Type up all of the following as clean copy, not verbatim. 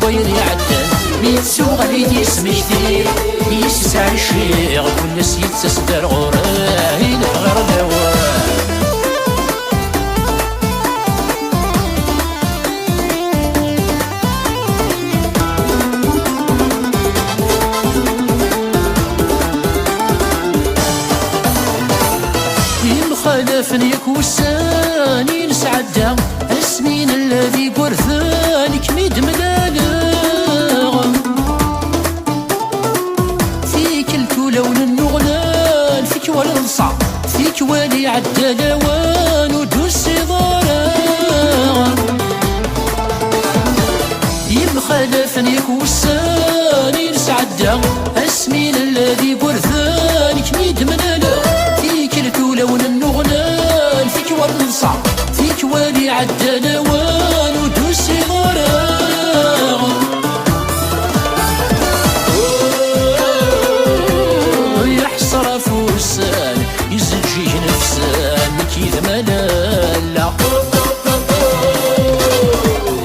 بوين يعدل ميتسو غادي يسمي كثير يسعى الشيغ كل سيد تسدر غورين غير دوام خلفني كوساني نسعدا السنين الذي قرثاني كميد ملالا فيك الكولون النغلان فيك والنصع فيك والي عدى لوان ودوس ضارا خلفني كوساني نسعدا السنين الذي قرثاني كميد ملالا فيك الكولون النغلان فيك والنصع فيك والي عدى لوان ودوسي غراغ يا حسرة فوسان يزجيج نفسان كيذ ملالا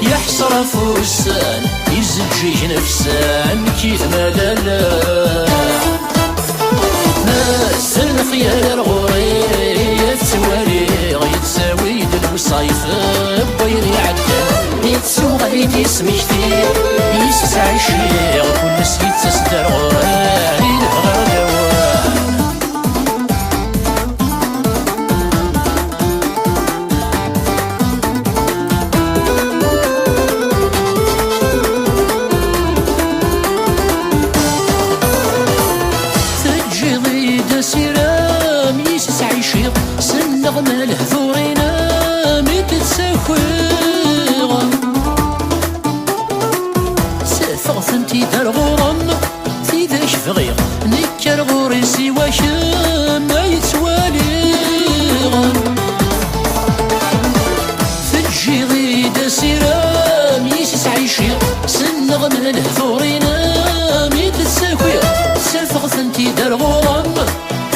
يا حسرة فوسان يزجيج نفسان كيذ ملالا سن خيال الغوري تسوالي غيتساوي الوصايف بوين يعدل يتسو غادي يسمي كثير يسعى الشيغ كل سيد تسدر غورين غير دوام سيرام يسعى الشيغ سنغ ماله ثورينا متساخيغ سافغ ثنتي دار غورم في ذا شفغيغ نكر غوري سوا شام ما يتواليغ فجي غيدا سيرام يسعى الشيغ سنغ ماله ثورينا متساخيغ سافغ ثنتي دار غورم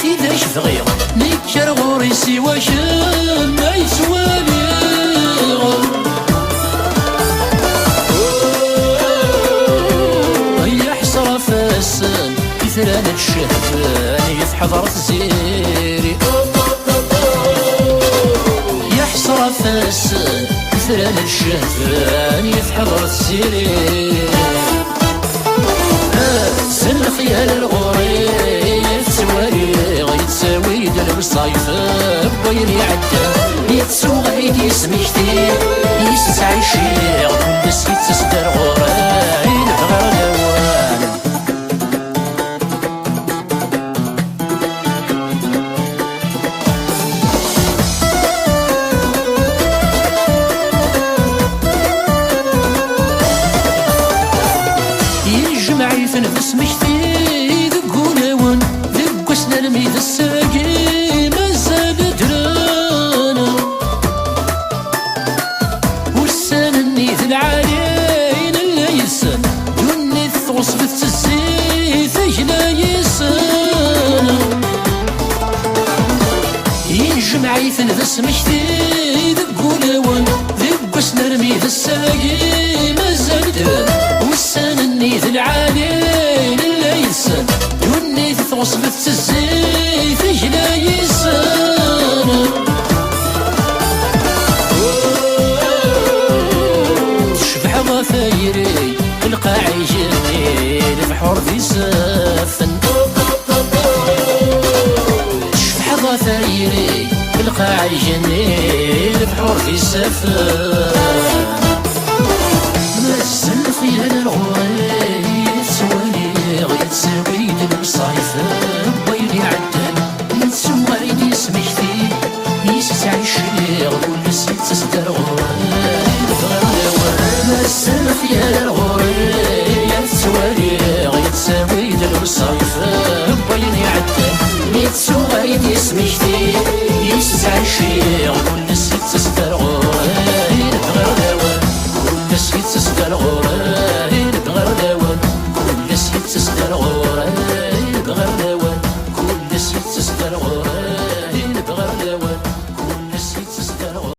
إذا شفغيغ نكر غوري سوا شام ما يسواليغ يا حسرة فاسان كثران الشهفان يفحضر الزيري يا حسرة فاسان كثران الشهفان يفحضر الزيري سن خيال الغوري تسوالي غيتساوي دلو الصيف بوين يعدل يتسو غادي يسمي كثير يسعى الشيغ كل سيد تسدر غورين غير دوام يجمع يفنفس مكثير قولون ذق وسنا الميد الساقي مازال درانا والسان النيث العالين اللي يسان دوني الثوصفة الزيت اجلا يسان يجمع يفنفس مكثير قولون ذق وسنا الميد الساقي مازال درانا والسان النيث العالين اللي يسان دوني توصفت الزيت اجلا يسان تشبح ضفايري القاعي جميل بحور في سفن تشبح ضفايري القاعي جميل بحور في سفن مسن خيال الغوري تسوالي غيتساوي دلو الصيف بوين يعدل يتسو غادي يسمي كثير يسعى الشيغ كل سيد تسدر غورين غير دوام مسن خيال الغوري تسوالي غيتساوي دلو الصيف بوين يعدل يتسو غادي يسمي كثير يسعى الشيغ